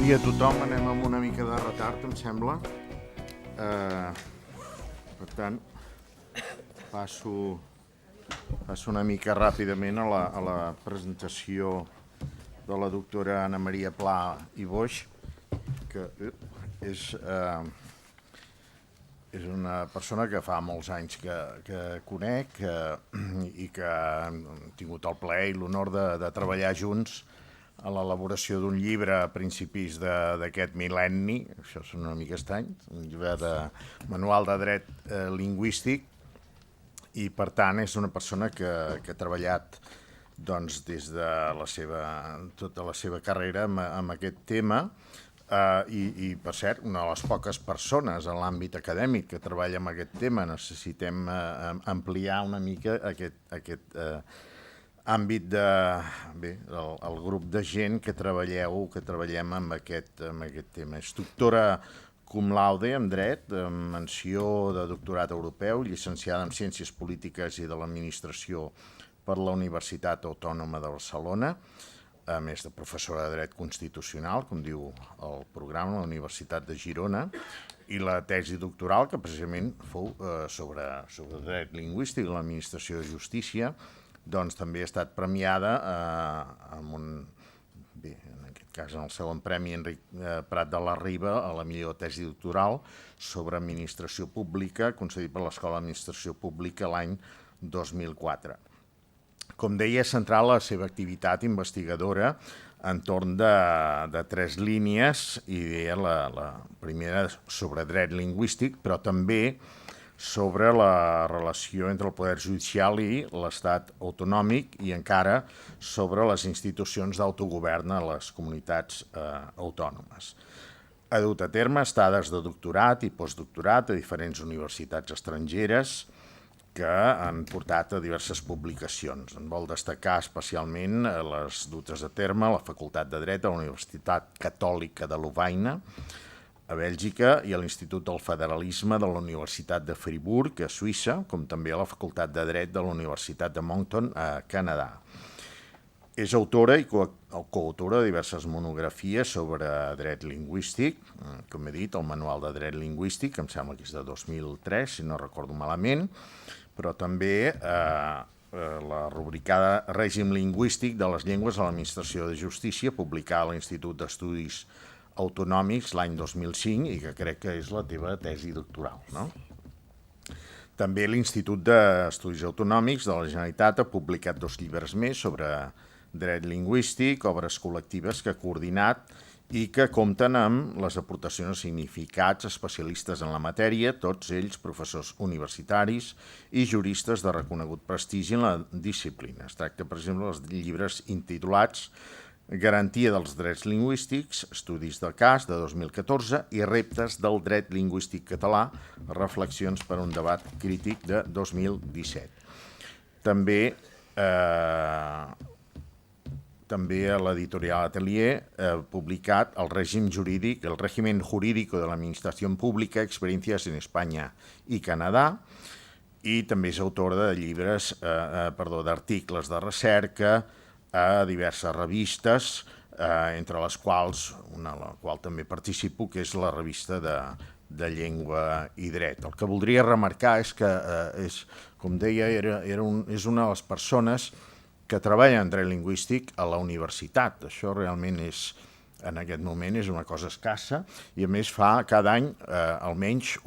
dia a tothom, anem amb una mica de retard, em sembla. Per tant, passo una mica ràpidament a la presentació de la doctora Anna Maria Pla i Boix, que és una persona que fa molts anys que conec i que hem tingut el plaer i l'honor de treballar junts a l'elaboració d'un llibre a principis d'aquest mil·lenni, això són una mica estrany, un llibre de manual de dret lingüístic, i per tant és una persona que ha treballat doncs, des de tota la seva carrera amb aquest tema, i per cert, una de les poques persones en l'àmbit acadèmic que treballa amb aquest tema. Necessitem ampliar una mica aquest àmbit el grup de gent que treballem amb aquest tema. És doctora cum laude en dret, amb menció de doctorat europeu, llicenciada en Ciències Polítiques i de l'Administració per la Universitat Autònoma de Barcelona, a més de professora de dret constitucional, com diu el programa, a la Universitat de Girona, i la tesi doctoral, que precisament fou sobre dret lingüístic i l'administració de justícia, doncs també ha estat premiada amb en aquest cas en el segon premi Enric Prat de la Riba a la millor tesi doctoral sobre administració pública, concedit per l'Escola d'Administració Pública l'any 2004. Com deia, és central la seva activitat investigadora entorn de tres línies, i deia la primera sobre dret lingüístic, però també sobre la relació entre el poder judicial i l'estat autonòmic i encara sobre les institucions d'autogovern a les comunitats autònomes. Ha dut a terme estades de doctorat i postdoctorat a diferents universitats estrangeres que han portat a diverses publicacions. En vol destacar especialment les dutes a terme a la Facultat de Dret de la Universitat Catòlica de Lovaina, a Bèlgica, i a l'Institut del Federalisme de la Universitat de Friburg, a Suïssa, com també a la Facultat de Dret de la Universitat de Moncton, a Canadà. És autora i coautora de diverses monografies sobre dret lingüístic, com he dit, el Manual de Dret Lingüístic, em sembla que és de 2003, si no recordo malament, però també la rubricada Règim lingüístic de les llengües a l'Administració de Justícia, publicada a l'Institut d'Estudis Autonòmics l'any 2005, i que crec que és la teva tesi doctoral, no? També l'Institut d'Estudis Autonòmics de la Generalitat ha publicat 2 llibres més sobre dret lingüístic, obres col·lectives que ha coordinat i que compten amb les aportacions de significats especialistes en la matèria, tots ells professors universitaris i juristes de reconegut prestigi en la disciplina. Es tracta, per exemple, dels llibres intitulats Garantia dels drets lingüístics, estudis del cas, de 2014, i Reptes del dret lingüístic català, reflexions per a un debat crític, de 2017. També a l'editorial Atelier ha publicat El régimen jurídico de l'administració pública, experiencias en Espanya i Canadà, i també és autora de d'articles de recerca a diverses revistes, entre les quals, una a la qual també participo, que és la revista de Llengua i Dret. El que voldria remarcar és que, com deia, és una de les persones que treballa en dret lingüístic a la universitat. Això realment en aquest moment és una cosa escassa, i a més fa cada any almenys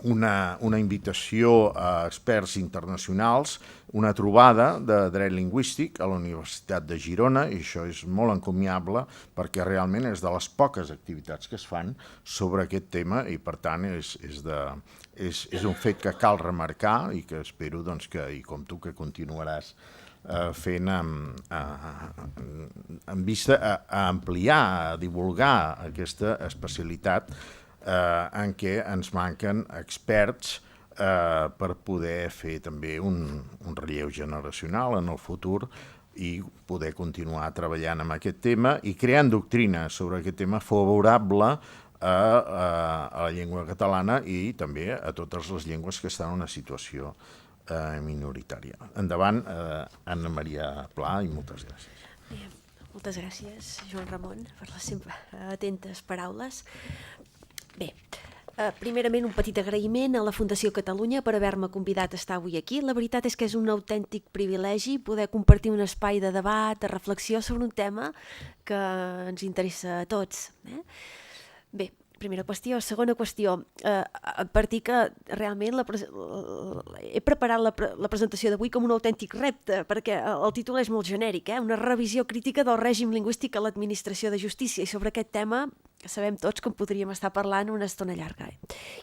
una invitació a experts internacionals, una trobada de dret lingüístic a la Universitat de Girona, i això és molt encomiable perquè realment és de les poques activitats que es fan sobre aquest tema, i per tant és un fet que cal remarcar i que espero i compto que continuaràs fent en vista a ampliar, a divulgar aquesta especialitat en què ens manquen experts per poder fer també un relleu generacional en el futur i poder continuar treballant amb aquest tema i creant doctrina sobre aquest tema favorable a la llengua catalana i també a totes les llengües que estan en una situació minoritària. Endavant, Anna Maria Pla, i moltes gràcies. Moltes gràcies, Joan Ramon, per les sempre atentes paraules. Bé, primerament un petit agraïment a la Fundació Catalunya per haver-me convidat a estar avui aquí. La veritat és que és un autèntic privilegi poder compartir un espai de debat, de reflexió sobre un tema que ens interessa a tots. Bé, primera qüestió. Segona qüestió, advertir que realment he preparat la presentació d'avui com un autèntic repte, perquè el títol és molt genèric, una revisió crítica del règim lingüístic a l'administració de justícia, i sobre aquest tema sabem tots que en podríem estar parlant una estona llarga.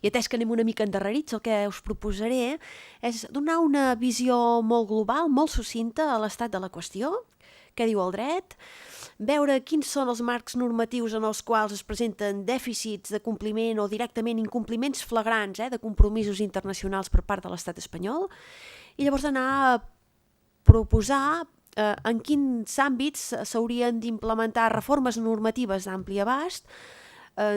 I atès que anem una mica endarrerits, el que us proposaré és donar una visió molt global, molt succinta a l'estat de la qüestió, què diu el dret, veure quins són els marcs normatius en els quals es presenten dèficits de compliment o directament incompliments flagrants de compromisos internacionals per part de l'estat espanyol, i llavors anar a proposar en quins àmbits s'haurien d'implementar reformes normatives d'ampli abast,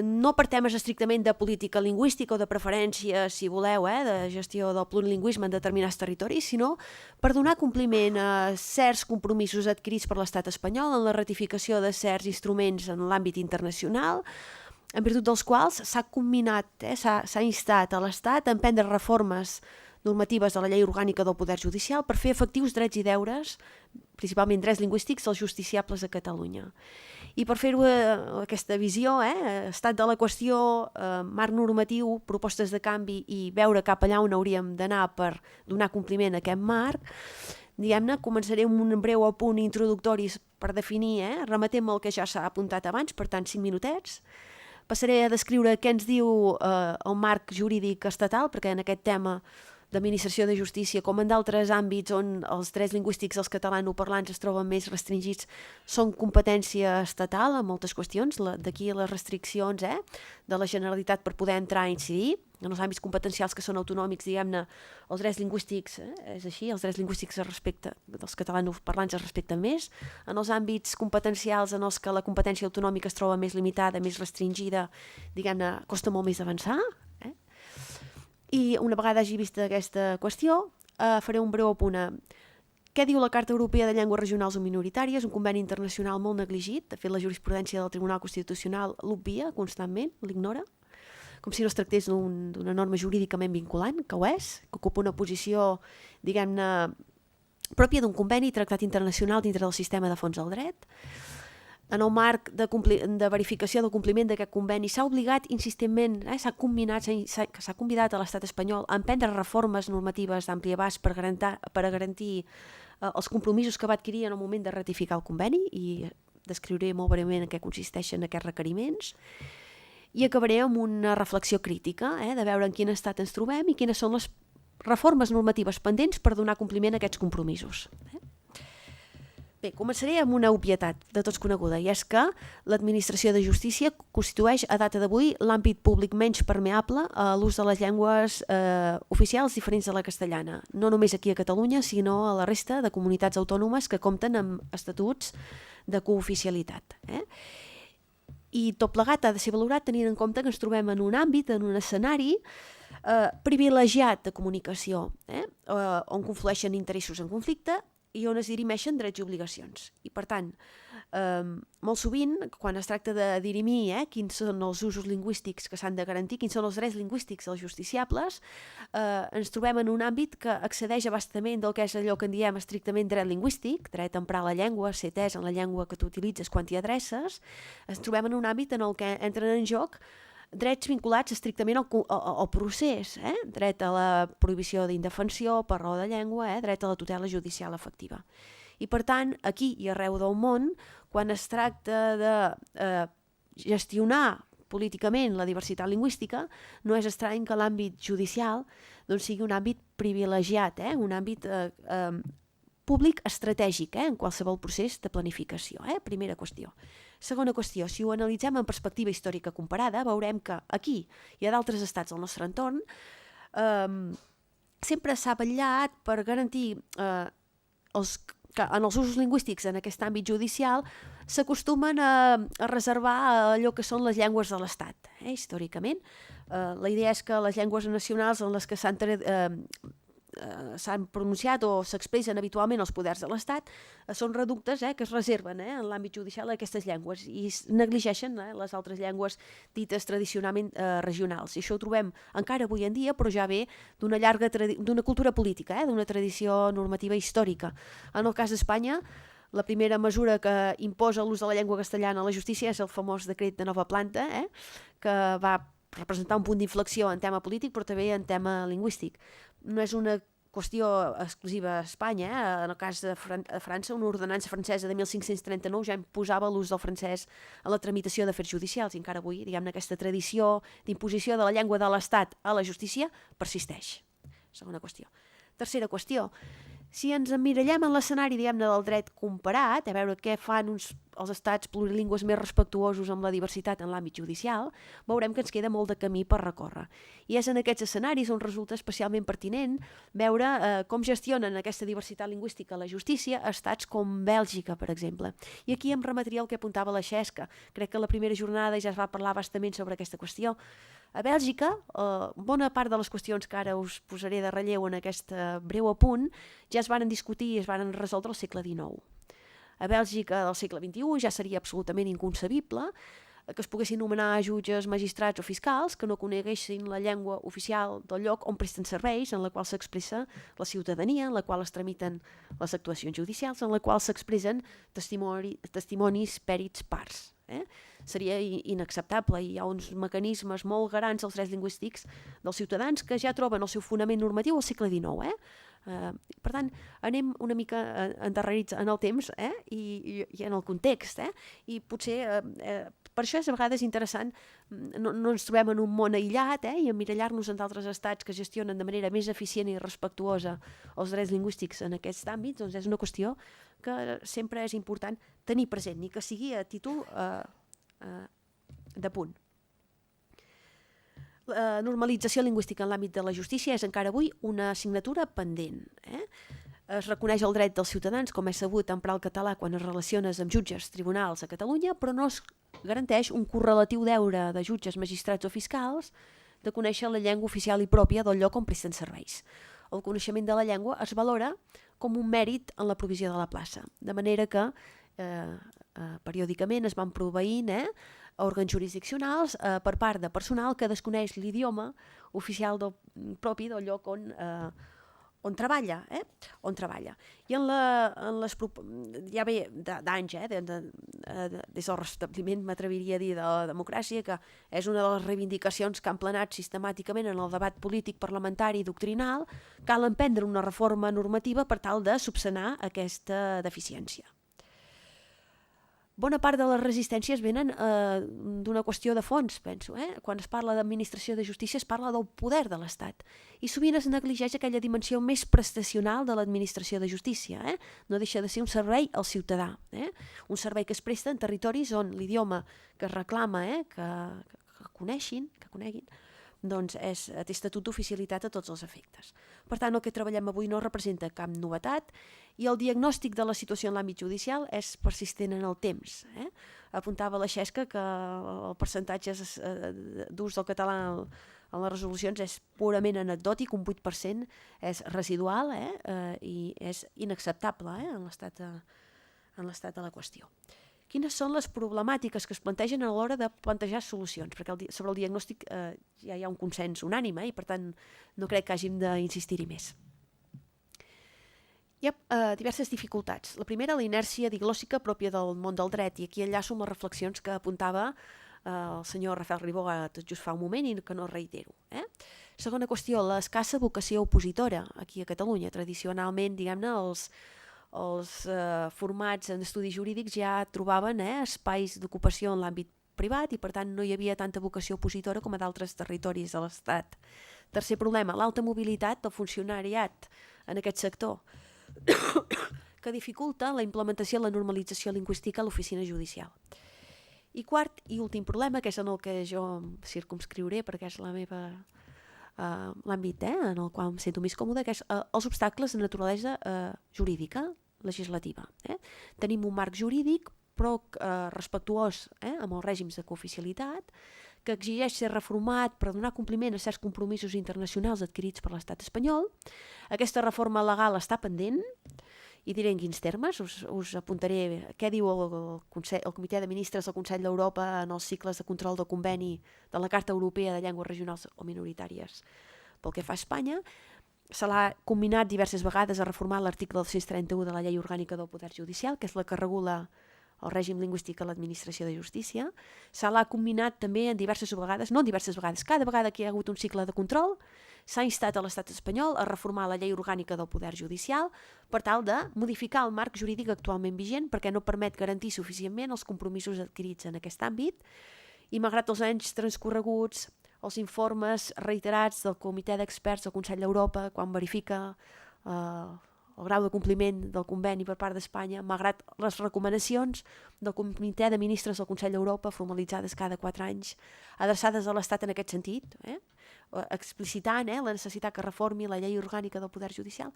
no per temes estrictament de política lingüística o de preferència, si voleu, de gestió del plurilingüisme en determinats territoris, sinó per donar compliment a certs compromisos adquirits per l'estat espanyol en la ratificació de certs instruments en l'àmbit internacional, en virtut dels quals s'ha combinat, s'ha instat a l'Estat a emprendre reformes normatives de la llei orgànica del Poder Judicial per fer efectius drets i deures, principalment drets lingüístics, als justiciables de Catalunya. I per fer-ho aquesta visió, estat de la qüestió, marc normatiu, propostes de canvi i veure cap allà on hauríem d'anar per donar compliment a aquest marc, diguem-ne, començaré amb un breu apunt introductori per definir, remetem el que ja s'ha apuntat abans, per tant 5 minutets. Passaré a descriure què ens diu el marc jurídic estatal, perquè en aquest tema d'administració de justícia, com en d'altres àmbits on els drets lingüístics dels catalanoparlants es troben més restringits, són competència estatal en moltes qüestions, d'aquí les restriccions de la Generalitat per poder entrar a incidir. En els àmbits competencials que són autonòmics, diguem-ne, els drets lingüístics, és així, els drets lingüístics dels catalanoparlants es respecten més. En els àmbits competencials en els que la competència autonòmica es troba més limitada, més restringida, diguem-ne, costa molt més d'avançar. I una vegada hagi vist aquesta qüestió, faré un breu apunt a què diu la Carta Europea de Llengües Regionals o Minoritàries, un conveni internacional molt negligit. De fet, la jurisprudència del Tribunal Constitucional l'obvia constantment, l'ignora, com si no es tractés d'una norma jurídicament vinculant, que ho és, que ocupa una posició, diguem-ne, pròpia d'un conveni tractat internacional dintre del sistema de fons del dret. En el marc de verificació del compliment d'aquest conveni s'ha obligat insistentment, s'ha convidat a l'estat espanyol a emprendre reformes normatives d'ampli abast per garantir els compromisos que va adquirir en el moment de ratificar el conveni, i descriuré molt breument en què consisteixen aquests requeriments. I acabaré amb una reflexió crítica, de veure en quin estat ens trobem i quines són les reformes normatives pendents per donar compliment a aquests compromisos. Bé, començaré amb una obvietat de tots coneguda, i és que l'administració de justícia constitueix a data d'avui l'àmbit públic menys permeable a l'ús de les llengües oficials diferents de la castellana, no només aquí a Catalunya, sinó a la resta de comunitats autònomes que compten amb estatuts de cooficialitat. I tot plegat ha de ser valorat tenint en compte que ens trobem en un àmbit, en un escenari privilegiat de comunicació, on conflueixen interessos en conflicte i on es dirimeixen drets i obligacions. I per tant, molt sovint, quan es tracta de dirimir quins són els usos lingüístics que s'han de garantir, quins són els drets lingüístics dels justiciables, ens trobem en un àmbit que excedeix abastament del que és allò que en diem estrictament dret lingüístic, dret a emprar la llengua, ser atès en la llengua que tu utilitzes quan t'hi adreces. Ens trobem en un àmbit en el que entren en joc drets vinculats estrictament al procés, dret a la prohibició d'indefensió per raó de llengua, dret a la tutela judicial efectiva. I per tant, aquí i arreu del món, quan es tracta de gestionar políticament la diversitat lingüística, no és estrany que l'àmbit judicial sigui un àmbit privilegiat, un àmbit públic estratègic en qualsevol procés de planificació. Primera qüestió. Segona qüestió, si ho analitzem en perspectiva històrica comparada, veurem que aquí i a d'altres estats del nostre entorn sempre s'ha vetllat per garantir que en els usos lingüístics en aquest àmbit judicial s'acostumen a reservar allò que són les llengües de l'Estat, històricament. La idea és que les llengües nacionals en les que s'han s'han pronunciat o s'expressen habitualment els poders de l'Estat, són reductes que es reserven en l'àmbit judicial aquestes llengües i negligeixen les altres llengües dites tradicionalment regionals. I això ho trobem encara avui en dia, però ja ve d'una cultura política, d'una tradició normativa històrica. En el cas d'Espanya, la primera mesura que imposa l'ús de la llengua castellana a la justícia és el famós decret de nova planta, que va representar un punt d'inflexió en tema polític, però també en tema lingüístic. No és una qüestió exclusiva a Espanya. En el cas de França, una ordenança francesa de 1539 ja imposava l'ús del francès a la tramitació d'afers judicials, i encara avui, diguem-ne, aquesta tradició d'imposició de la llengua de l'Estat a la justícia persisteix. Segona qüestió. Tercera qüestió. Si ens emmirallem en l'escenari, diguem-ne, del dret comparat, a veure què fan els estats plurilingües més respectuosos amb la diversitat en l'àmbit judicial, veurem que ens queda molt de camí per recórrer. I és en aquests escenaris on resulta especialment pertinent veure com gestionen aquesta diversitat lingüística a la justícia estats com Bèlgica, per exemple. I aquí em remetria al que apuntava la Xesca. Crec que a la primera jornada ja es va parlar bastament sobre aquesta qüestió. A Bèlgica, bona part de les qüestions que ara us posaré de relleu en aquest breu apunt ja es van discutir i es van resoldre al segle XIX. A Bèlgica del segle XXI ja seria absolutament inconcebible que es poguessin nomenar jutges, magistrats o fiscals que no coneguessin la llengua oficial del lloc on presten serveis, en la qual s'expressa la ciutadania, en la qual es tramiten les actuacions judicials, en la qual s'expressen testimonis, pèrits, parts. Seria inacceptable, i hi ha uns mecanismes molt garants dels drets lingüístics dels ciutadans que ja troben el seu fonament normatiu al segle XIX. Per tant, anem una mica endarrerits en el temps i en el context, i potser per això és a vegades interessant, no ens trobem en un món aïllat i emmirallar-nos en d'altres estats que gestionen de manera més eficient i respectuosa els drets lingüístics en aquests àmbits, doncs és una qüestió que sempre és important tenir present, ni que sigui a títol de punt. La normalització lingüística en l'àmbit de la justícia és encara avui una assignatura pendent. Es reconeix el dret dels ciutadans, com és sabut, a emprar el català quan es relaciones amb jutges, tribunals a Catalunya, però no es garanteix un correlatiu deure de jutges, magistrats o fiscals de conèixer la llengua oficial i pròpia del lloc on presten serveis. El coneixement de la llengua es valora com un mèrit en la provisió de la plaça, de manera que periòdicament es van proveint òrgans jurisdiccionals per part de personal que desconeix l'idioma oficial propi del lloc on treballa. I ja ve d'anys, des del restabliment, m'atreviria a dir, de la democràcia, que és una de les reivindicacions que han planat sistemàticament en el debat polític, parlamentari i doctrinal, cal emprendre una reforma normativa per tal de subsanar aquesta deficiència. Bona part de les resistències venen d'una qüestió de fons, penso. Quan es parla d'administració de justícia es parla del poder de l'Estat i sovint es negligeix aquella dimensió més prestacional de l'administració de justícia. No deixa de ser un servei al ciutadà, un servei que es presta en territoris on l'idioma que es reclama que coneguin, doncs té estatut d'oficialitat a tots els efectes. Per tant, el que treballem avui no representa cap novetat i el diagnòstic de la situació en l'àmbit judicial és persistent en el temps. Apuntava la Xesca que el percentatge d'ús del català en les resolucions és purament anecdòtic, un 8% és residual i és inacceptable en l'estat de la qüestió. Quines són les problemàtiques que es plantegen a l'hora de plantejar solucions? Perquè sobre el diagnòstic ja hi ha un consens unànime i per tant no crec que hàgim d'insistir-hi més. Hi ha diverses dificultats. La primera, la inèrcia diglòssica pròpia del món del dret, i aquí enllaço amb les reflexions que apuntava el senyor Rafael Ribó tot just fa un moment i que no reitero. Segona qüestió, l'escassa vocació opositora aquí a Catalunya. Tradicionalment, diguem-ne, els formats en estudis jurídics ja trobaven espais d'ocupació en l'àmbit privat i per tant no hi havia tanta vocació opositora com a d'altres territoris de l'Estat. Tercer problema, l'alta mobilitat del funcionariat en aquest sector que dificulta la implementació i la normalització lingüística a l'oficina judicial. I quart i últim problema, que és en el que jo circumscriuré perquè és l'àmbit en el qual em sento més còmode, que és els obstacles de naturalesa jurídica, legislativa. Tenim un marc jurídic però respectuós amb els règims de cooficialitat, que exigeix ser reformat per donar compliment a certs compromisos internacionals adquirits per l'estat espanyol. Aquesta reforma legal està pendent, i diré en quins termes, us apuntaré què diu el Comitè de Ministres del Consell d'Europa en els cicles de control de conveni de la Carta Europea de Llengües Regionals o Minoritàries. Pel que fa a Espanya, se l'ha combinat diverses vegades a reformar l'article 231 de la Llei Orgànica del Poder Judicial, que és la que regula el règim lingüístic a l'administració de justícia. Se l'ha combinat també en diverses vegades, no en diverses vegades, cada vegada que hi ha hagut un cicle de control, s'ha instat a l'estat espanyol a reformar la llei orgànica del Poder Judicial per tal de modificar el marc jurídic actualment vigent perquè no permet garantir suficientment els compromisos adquirits en aquest àmbit i malgrat els anys transcorreguts, els informes reiterats del Comitè d'Experts del Consell d'Europa quan verifica el grau de compliment del conveni per part d'Espanya, malgrat les recomanacions del Comitè de Ministres del Consell d'Europa formalitzades cada 4 anys, adreçades a l'Estat en aquest sentit, explicitant la necessitat que reformi la llei orgànica del Poder Judicial,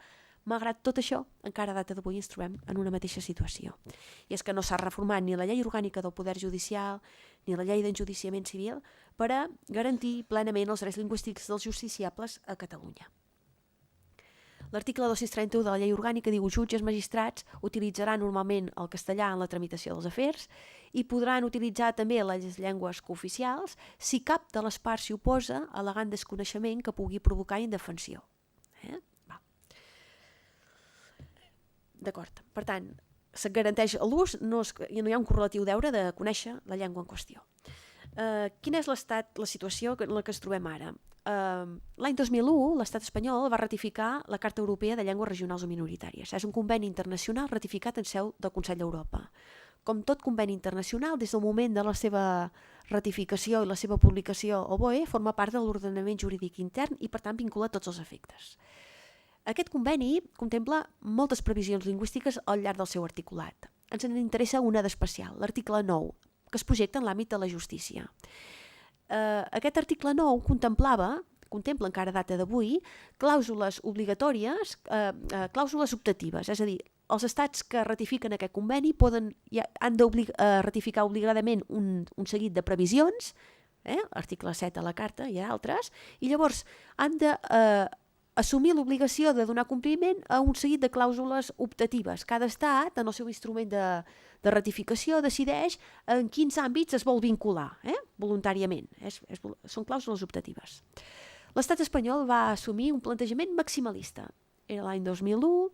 malgrat tot això, encara a data d'avui ens trobem en una mateixa situació. I és que no s'ha reformat ni la llei orgànica del Poder Judicial ni la llei d'enjudiciament civil per a garantir plenament els drets lingüístics dels justiciables a Catalunya. L'article 231 de la llei orgànica diu: jutges magistrats utilitzaran normalment el castellà en la tramitació dels afers i podran utilitzar també les llengües cooficials si cap de les parts s'hi oposa al·legant desconeixement que pugui provocar indefensió. D'acord. Per tant, se garanteix l'ús, no hi ha un correlatiu deure de conèixer la llengua en qüestió. Quina és la situació en la que ens trobem ara? L'any 2001 l'estat espanyol va ratificar la Carta Europea de Llengües Regionals o Minoritàries. És un conveni internacional ratificat en seu del Consell d'Europa. Com tot conveni internacional, des del moment de la seva ratificació i la seva publicació al BOE, forma part de l'ordenament jurídic intern i per tant vincula tots els efectes. Aquest conveni contempla moltes previsions lingüístiques al llarg del seu articulat. Ens en interessa una d'especial, l'article 9, que es projecta en l'àmbit de la justícia. Aquest article 9 contempla encara a data d'avui, clàusules obligatòries, clàusules optatives, és a dir, els estats que ratifiquen aquest conveni han de ratificar obligadament un seguit de previsions, article 7 de la Carta i altres, i llavors han de assumir l'obligació de donar compliment a un seguit de clàusules optatives. Cada estat, en el seu instrument de ratificació, decideix en quins àmbits es vol vincular, voluntàriament. Són clàusules optatives. L'estat espanyol va assumir un plantejament maximalista. Era l'any 2001,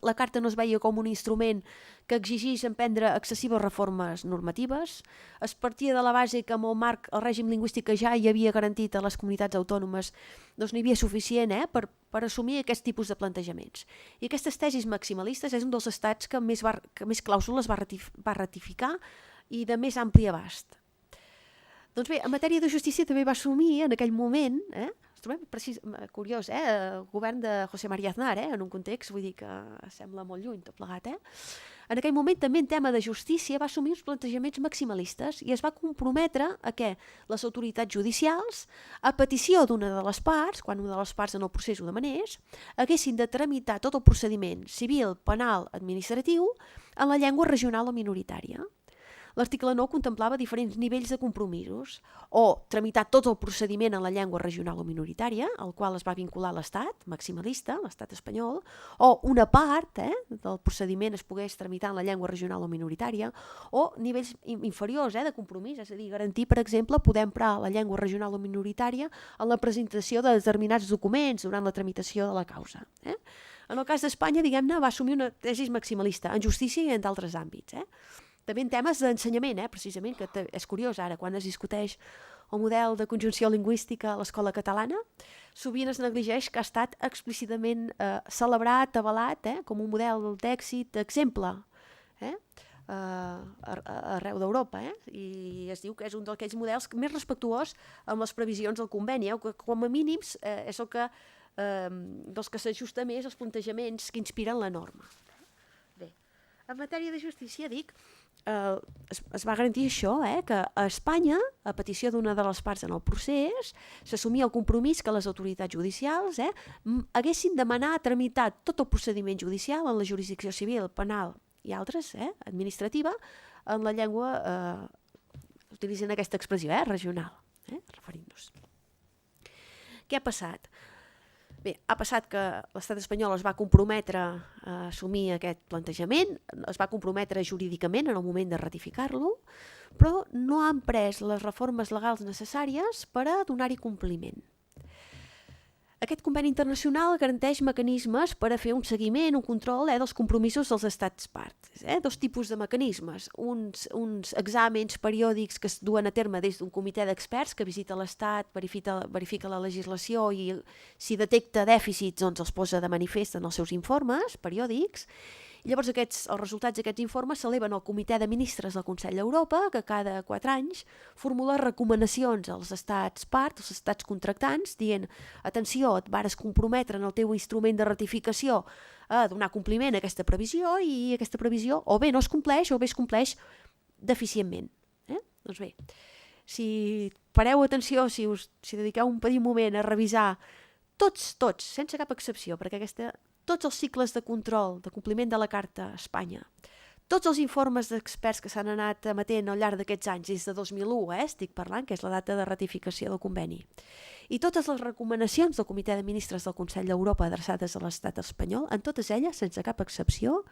la Carta no es veia com un instrument que exigís emprendre excessives reformes normatives. Es partia de la base que amb el marc, el règim lingüístic que ja hi havia garantit a les comunitats autònomes, doncs n'hi havia suficient per assumir aquest tipus de plantejaments. I aquestes tesis maximalistes és un dels estats que més clàusules va ratificar i de més ampli abast. Doncs bé, en matèria de justícia també va assumir en aquell moment, ens trobem curiós, el govern de José María Aznar, en un context, vull dir que sembla molt lluny tot plegat, En aquell moment també en tema de justícia va assumir uns plantejaments maximalistes i es va comprometre a que les autoritats judicials, a petició d'una de les parts, quan una de les parts en el procés ho demanés, haguessin de tramitar tot el procediment civil, penal, administratiu en la llengua regional o minoritària. L'article 9 contemplava diferents nivells de compromisos, o tramitar tot el procediment en la llengua regional o minoritària, al qual es va vincular l'Estat, maximalista, l'Estat espanyol, o una part del procediment es pogués tramitar en la llengua regional o minoritària, o nivells inferiors de compromís, és a dir, garantir, per exemple, poder emprar la llengua regional o minoritària en la presentació de determinats documents durant la tramitació de la causa. En el cas d'Espanya, diguem-ne, va assumir una tesi maximalista, en justícia i en d'altres àmbits. També en temes d'ensenyament, precisament, que és curiós ara, quan es discuteix el model de conjunció lingüística a l'escola catalana, sovint es negligeix que ha estat explícitament celebrat, avalat, com un model d'èxit, d'exemple, arreu d'Europa, i es diu que és un d'aquells models més respectuós amb les previsions del conveni, que com a mínims és el que dels que s'ajusta més als plantejaments que inspiren la norma. Bé, en matèria de justícia, dic, es va garantir això, que a Espanya, a petició d'una de les parts en el procés, s'assumia el compromís que les autoritats judicials haguessin demanat tramitar tot el procediment judicial en la jurisdicció civil, penal i altres, administrativa, en la llengua utilitzen aquesta expressió, regional, referint-nos. Què ha passat? Bé, ha passat que l'estat espanyol es va comprometre a assumir aquest plantejament, es va comprometre jurídicament en el moment de ratificar-lo, però no han pres les reformes legals necessàries per a donar-hi compliment. Aquest conveni internacional garanteix mecanismes per a fer un seguiment, un control dels compromisos dels estats parts. Dos tipus de mecanismes, uns exàmens periòdics que es duen a terme des d'un comitè d'experts que visita l'estat, verifica la legislació i si detecta dèficits doncs els posa de manifest en els seus informes periòdics. Llavors els resultats d'aquests informes s'eleven al Comitè de Ministres del Consell d'Europa, que cada 4 anys formula recomanacions als estats parts, als estats contractants, dient, atenció, et vares comprometre en el teu instrument de ratificació a donar compliment a aquesta previsió i aquesta previsió o bé no es compleix o bé es compleix deficientment. Doncs bé, si pareu atenció, si dediqueu un petit moment a revisar tots, sense cap excepció, perquè tots els cicles de control, de compliment de la Carta a Espanya, tots els informes d'experts que s'han anat emetent al llarg d'aquests anys, des de 2001, estic parlant, que és la data de ratificació del conveni, i totes les recomanacions del Comitè de Ministres del Consell d'Europa adreçades a l'estat espanyol, en totes elles, sense cap excepció,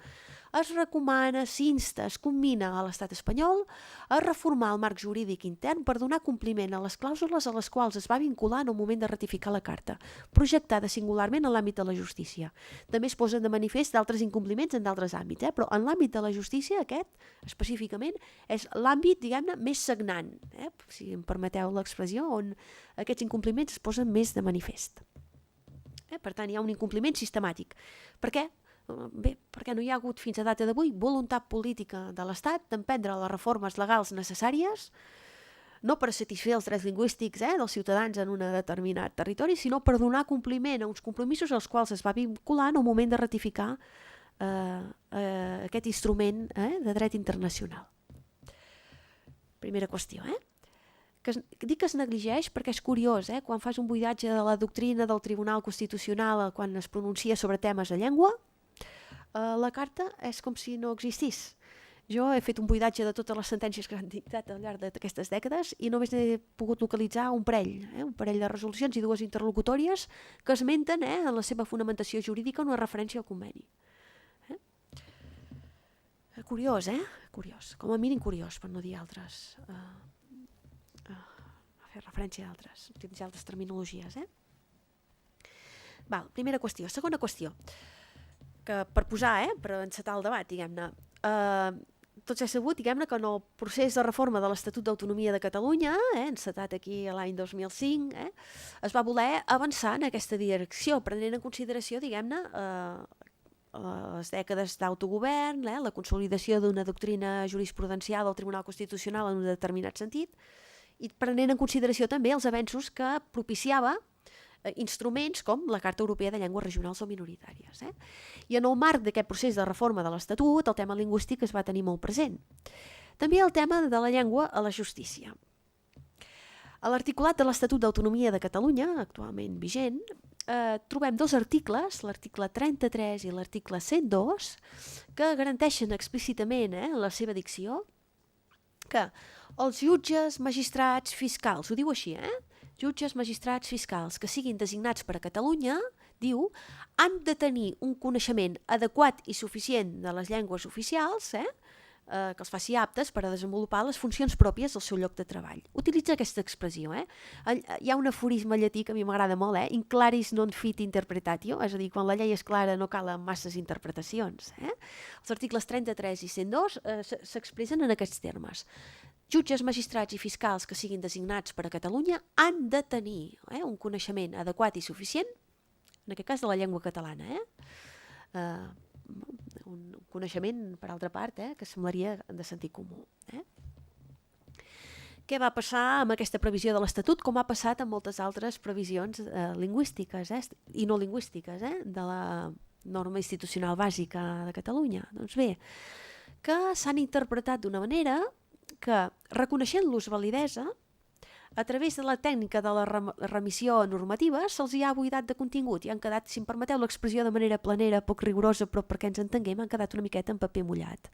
es recomana, s'insta, es commina a l'estat espanyol a reformar el marc jurídic intern per donar compliment a les clàusules a les quals es va vincular en el moment de ratificar la Carta, projectada singularment en l'àmbit de la justícia. També es posen de manifest d'altres incompliments en d'altres àmbits, però en l'àmbit de la justícia aquest, específicament, és l'àmbit, diguem-ne, més sagnant, si em permeteu l'expressió, on aquests incompliments es posen més de manifest. Per tant, hi ha un incompliment sistemàtic. Per què? Bé, perquè no hi ha hagut fins a data d'avui voluntat política de l'Estat d'emprendre les reformes legals necessàries, no per satisfer els drets lingüístics dels ciutadans en un determinat territori, sinó per donar compliment a uns compromisos als quals es va vincular en el moment de ratificar aquest instrument de dret internacional. Primera qüestió, dic que es negligeix perquè és curiós, quan fas un buidatge de la doctrina del Tribunal Constitucional quan es pronuncia sobre temes de llengua, la carta és com si no existís. Jo he fet un buidatge de totes les sentències que s'han dictat al llarg d'aquestes dècades i només he pogut localitzar un parell de resolucions i 2 interlocutòries que esmenten en la seva fonamentació jurídica una referència al conveni. Curiós, Curiós. Com a mínim curiós, per no dir altres. A fer referència a altres, utilitzar altres terminologies. Primera qüestió. Segona qüestió. Que per posar, per encetar el debat, diguem-ne, tots he sabut, diguem-ne, que en el procés de reforma de l'Estatut d'Autonomia de Catalunya, encetat aquí l'any 2005, es va voler avançar en aquesta direcció, prenent en consideració, diguem-ne, les dècades d'autogovern, la consolidació d'una doctrina jurisprudencial del Tribunal Constitucional en un determinat sentit, i prenent en consideració també els avenços que propiciava instruments com la Carta Europea de Llengües Regionals o Minoritàries. I en el marc d'aquest procés de reforma de l'Estatut, el tema lingüístic es va tenir molt present. També el tema de la llengua a la justícia. A l'articulat de l'Estatut d'Autonomia de Catalunya, actualment vigent, trobem 2 articles, l'article 33 i l'article 102, que garanteixen explícitament en la seva dicció que els jutges, magistrats, fiscals, ho diu així, jutges, magistrats, fiscals que siguin designats per a Catalunya, diu, han de tenir un coneixement adequat i suficient de les llengües oficials, que els faci aptes per a desenvolupar les funcions pròpies del seu lloc de treball. Utilitza aquesta expressió. Hi ha un aforisme llatí que a mi m'agrada molt, in claris non fit interpretatio, és a dir, quan la llei és clara no calen masses interpretacions. Els articles 33 i 102 s'expressen en aquests termes. Jutges, magistrats i fiscals que siguin designats per a Catalunya han de tenir un coneixement adequat i suficient, en aquest cas de la llengua catalana. Un coneixement, per altra part, que semblaria de sentit comú. Què va passar amb aquesta previsió de l'Estatut, com ha passat amb moltes altres previsions lingüístiques i no lingüístiques de la norma institucional bàsica de Catalunya? Doncs bé, que s'han interpretat d'una manera que, reconeixent-los validesa, a través de la tècnica de la remissió normativa se'ls hi ha buidat de contingut i han quedat, si em permeteu l'expressió de manera planera, poc rigorosa, però perquè ens entenguem, han quedat una miqueta en paper mullat.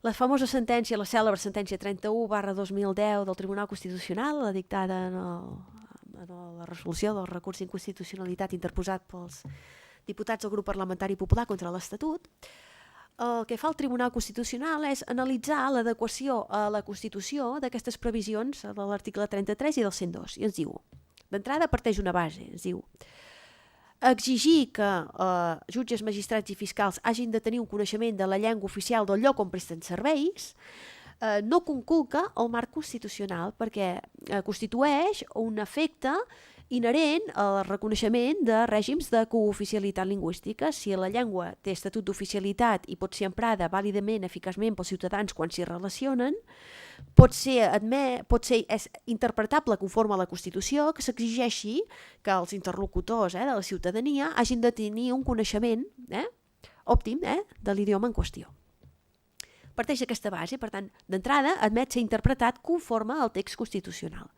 La famosa sentència, la cèlebre sentència 31/2010 del Tribunal Constitucional, la dictada en la resolució del recurs d'inconstitucionalitat interposat pels diputats del grup parlamentari popular contra l'Estatut, el que fa el Tribunal Constitucional és analitzar l'adequació a la Constitució d'aquestes previsions de l'article 33 i del 102. I ens diu, d'entrada parteix una base, ens diu exigir que jutges, magistrats i fiscals hagin de tenir un coneixement de la llengua oficial del lloc on presten serveis no conculca el marc constitucional perquè constitueix un efecte inherent al reconeixement de règims de cooficialitat lingüística. Si la llengua té estatut d'oficialitat i pot ser emprada vàlidament, eficaçment pels ciutadans quan s'hi relacionen, pot ser interpretable conforme a la Constitució, que s'exigeixi que els interlocutors de la ciutadania hagin de tenir un coneixement òptim de l'idioma en qüestió. Parteix d'aquesta base, per tant, d'entrada admet ser interpretat conforme al text constitucional.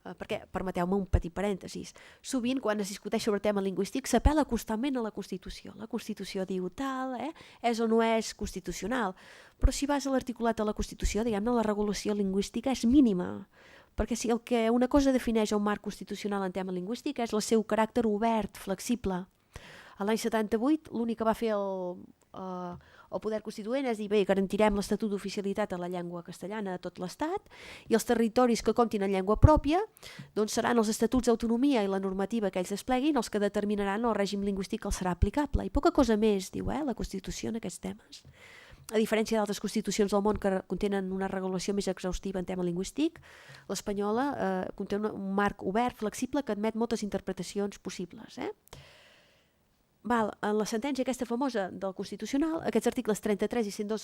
Perquè, permeteu-me un petit parèntesis, sovint quan es discuteix sobre tema lingüístic s'apel·la constantment a la Constitució. La Constitució diu tal, és o no és constitucional, però si vas a l'articulat de la Constitució, diguem-ne, la regulació lingüística és mínima, perquè si una cosa defineix un marc constitucional en tema lingüístic és el seu caràcter obert, flexible. A l'any 78 l'únic que va fer el poder constituent és dir, bé, garantirem l'estatut d'oficialitat a la llengua castellana a tot l'Estat i els territoris que comptin en llengua pròpia doncs seran els estatuts d'autonomia i la normativa que ells despleguin els que determinaran el règim lingüístic que els serà aplicable. I poca cosa més, diu, la Constitució en aquests temes. A diferència d'altres constitucions del món que contenen una regulació més exhaustiva en tema lingüístic, l'espanyola conté un marc obert, flexible, que admet moltes interpretacions possibles. En la sentència aquesta famosa del Constitucional, aquests articles 33 i 102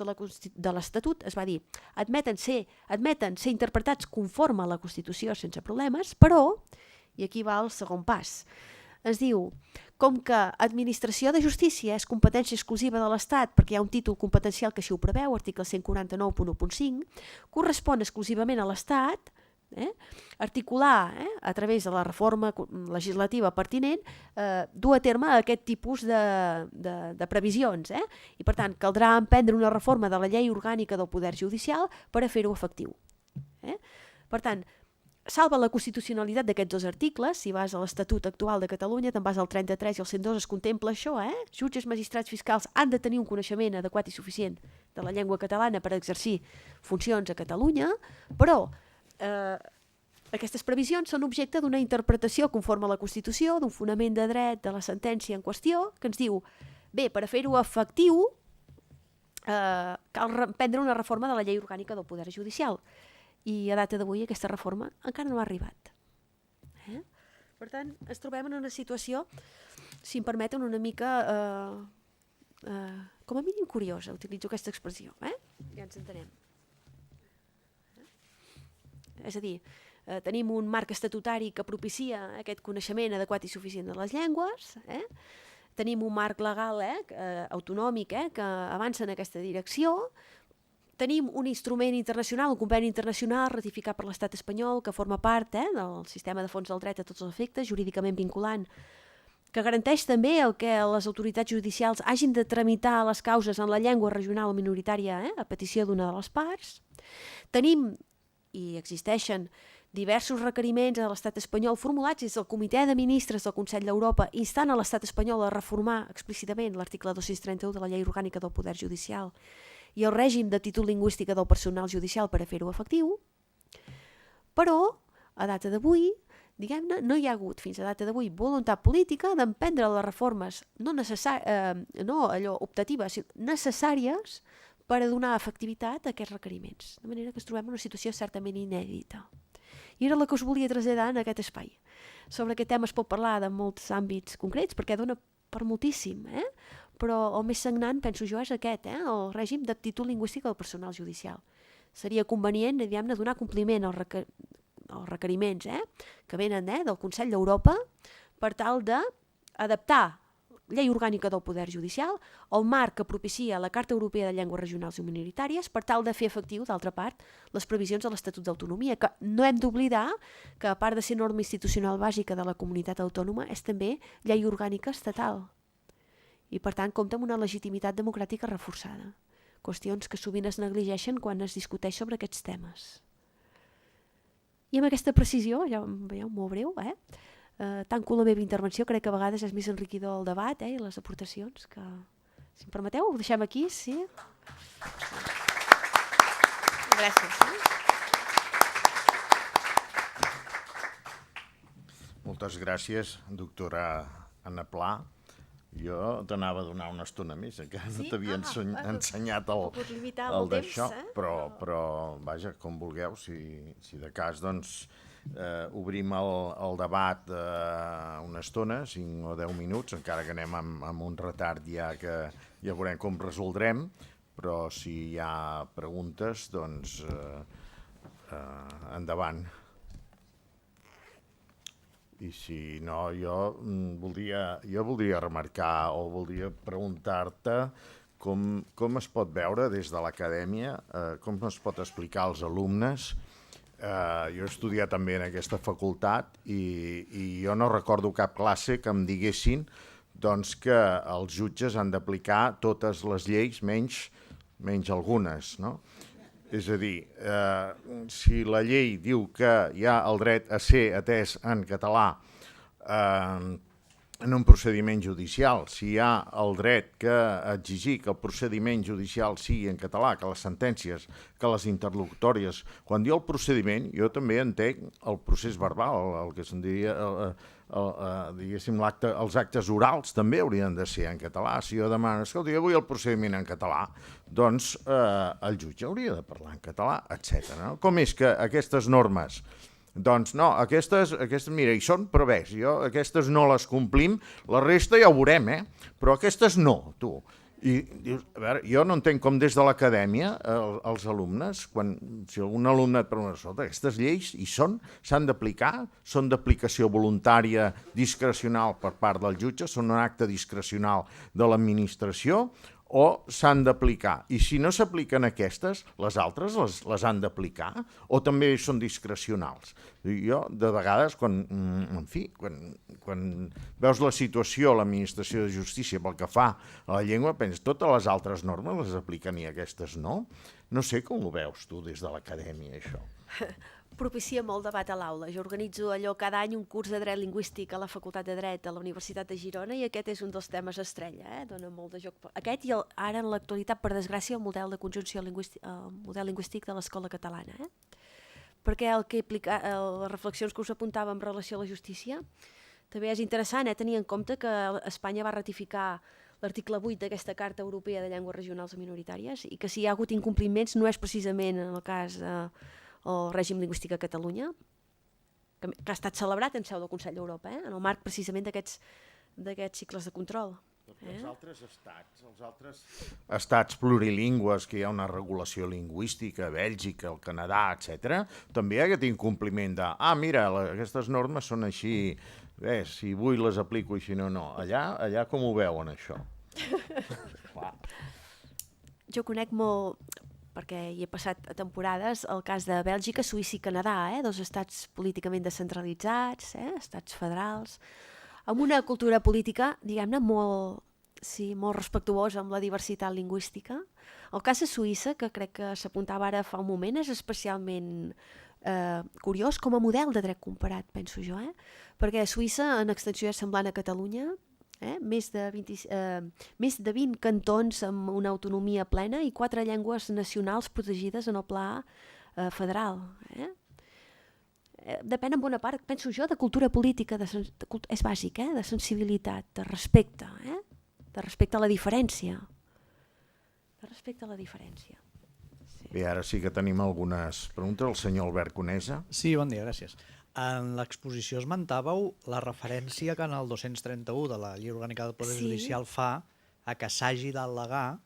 de l'Estatut es va dir admeten ser interpretats conforme a la Constitució sense problemes, però, i aquí va el segon pas, es diu, com que administració de justícia és competència exclusiva de l'Estat perquè hi ha un títol competencial que així ho preveu, article 149.1.5, correspon exclusivament a l'Estat articular a través de la reforma legislativa pertinent dur a terme aquest tipus de previsions i per tant caldrà emprendre una reforma de la llei orgànica del Poder Judicial per a fer-ho efectiu. Per tant, salva la constitucionalitat d'aquests dos articles. Si vas a l'Estatut actual de Catalunya, te'n vas al 33 i al 102, es contempla això, jutges, magistrats, fiscals han de tenir un coneixement adequat i suficient de la llengua catalana per exercir funcions a Catalunya, però aquestes previsions són objecte d'una interpretació conforme a la Constitució, d'un fonament de dret de la sentència en qüestió, que ens diu, bé, per a fer-ho efectiu cal prendre una reforma de la llei orgànica del Poder Judicial. I a data d'avui aquesta reforma encara no ha arribat. Per tant, ens trobem en una situació, si em permeten, una mica, com a mínim curiosa, utilitzo aquesta expressió, ja ens entenem. És a dir, tenim un marc estatutari que propicia aquest coneixement adequat i suficient de les llengües, tenim un marc legal autonòmic que avança en aquesta direcció, tenim un instrument internacional, un conveni internacional ratificat per l'Estat espanyol que forma part del sistema de fons del dret a tots els efectes, jurídicament vinculant, que garanteix també el que les autoritats judicials hagin de tramitar les causes en la llengua regional o minoritària a petició d'una de les parts. Tenim i existeixen diversos requeriments a l'estat espanyol formulats des del Comitè de Ministres del Consell d'Europa instant a l'estat espanyol a reformar explícitament l'article 231 de la Llei Orgànica del Poder Judicial i el règim de títol lingüístic del personal judicial per a fer-ho efectiu, però a data d'avui, diguem-ne, no hi ha hagut fins a data d'avui voluntat política d'emprendre les reformes no allò optatives, sinó necessàries per a donar efectivitat a aquests requeriments. De manera que ens trobem en una situació certament inèdita. I era la que us volia traslladar en aquest espai. Sobre aquest tema es pot parlar de molts àmbits concrets, perquè dona per moltíssim, però el més sagnant, penso jo, és aquest, el règim d'aptitud lingüística del personal judicial. Seria convenient, diguem-ne, donar compliment als requeriments que venen del Consell d'Europa per tal d'adaptar Llei Orgànica del Poder Judicial, el marc que propicia la Carta Europea de Llengües Regionals i Minoritàries per tal de fer efectiu, d'altra part, les previsions de l'Estatut d'Autonomia, que no hem d'oblidar que, a part de ser norma institucional bàsica de la comunitat autònoma, és també llei orgànica estatal. I, per tant, compta amb una legitimitat democràtica reforçada. qüestions que sovint es negligeixen quan es discuteix sobre aquests temes. I amb aquesta precisió, ja veieu, molt breu, tanco la meva intervenció, crec que a vegades és més enriquidor el debat i les aportacions, que si em permeteu ho deixem aquí, sí? Gràcies. Moltes gràcies, doctora Anna Pla. Jo t'anava a donar una estona més, encara no t'havia ensenyat el d'això, però vaja, com vulgueu, si de cas, doncs, obrim el debat una estona, 5 o 10 minuts, encara que anem amb un retard ja que ja veurem com resoldrem, però si hi ha preguntes, doncs, endavant. I si no, jo voldria remarcar o voldria preguntar-te com es pot veure des de l'acadèmia, com es pot explicar als alumnes. Jo he estudiat també en aquesta facultat i jo no recordo cap classe que em diguessin doncs, que els jutges han d'aplicar totes les lleis menys algunes, no? És a dir, si la llei diu que hi ha el dret a ser atès en català en un procediment judicial, si hi ha el dret que exigir que el procediment judicial sigui en català, que les sentències, que les interlocutòries, quan diu el procediment, jo també entenc el procés verbal, el que se'n diria, diguéssim, els actes orals també haurien de ser en català. Si jo demano, escolta, jo vull el procediment en català, doncs el jutge hauria de parlar en català, etc. Com és que aquestes normes, doncs no, aquestes mira, hi són, però ves, aquestes no les complim, la resta ja ho veurem, però aquestes no, tu. I dius, a veure, jo no entenc com des de l'acadèmia els alumnes, si algun alumne et pregunta, escolta, aquestes lleis hi són, s'han d'aplicar, són d'aplicació voluntària, discrecional per part del jutge, són un acte discrecional de l'administració, o s'han d'aplicar. I si no s'apliquen aquestes, les altres les han d'aplicar o també són discrecionals. Jo, de vegades, quan veus la situació a l'administració de justícia pel que fa a la llengua, penses, totes les altres normes les apliquen i aquestes no? No sé com ho veus tu des de l'acadèmia, això. Propicia molt debat a l'aula. Jo organitzo allò cada any un curs de dret lingüístic a la Facultat de Dret a la Universitat de Girona i aquest és un dels temes estrella, dona molt de joc. Aquest i ara en l'actualitat, per desgràcia, el model de conjunció lingüístic de l'escola catalana. Perquè les reflexions que us apuntava en relació a la justícia també és interessant tenir en compte que Espanya va ratificar l'article 8 d'aquesta Carta Europea de Llengües Regionals i Minoritàries i que si hi ha hagut incompliments no és precisament en el cas el règim lingüístic a Catalunya, que ha estat celebrat en seu del Consell d'Europa, en el marc precisament d'aquests cicles de control. Els altres estats plurilingües, que hi ha una regulació lingüística, Bèlgica, el Canadà, etc., també hi ha aquest incompliment de mira, aquestes normes són així, si vull les aplico i si no, no. Allà com ho veuen, això? Jo conec molt, perquè hi he passat temporades, el cas de Bèlgica, Suïssa i Canadà, dos estats políticament descentralitzats, estats federals, amb una cultura política, diguem-ne, molt respectuosa amb la diversitat lingüística. El cas de Suïssa, que crec que s'apuntava ara fa un moment, és especialment curiós com a model de dret comparat, penso jo, perquè Suïssa en extensió és semblant a Catalunya, més de 20 cantons amb una autonomia plena i 4 llengües nacionals protegides en el pla federal. Depèn en bona part, penso jo, de cultura política, és bàsic, de sensibilitat, de respecte a la diferència. Bé, ara sí que tenim algunes preguntes. El senyor Albert Conesa. Sí, bon dia, gràcies. En l'exposició esmentàveu la referència que en el 231 de la Llei Orgànica del Poder Judicial fa a que s'hagi d'al·legar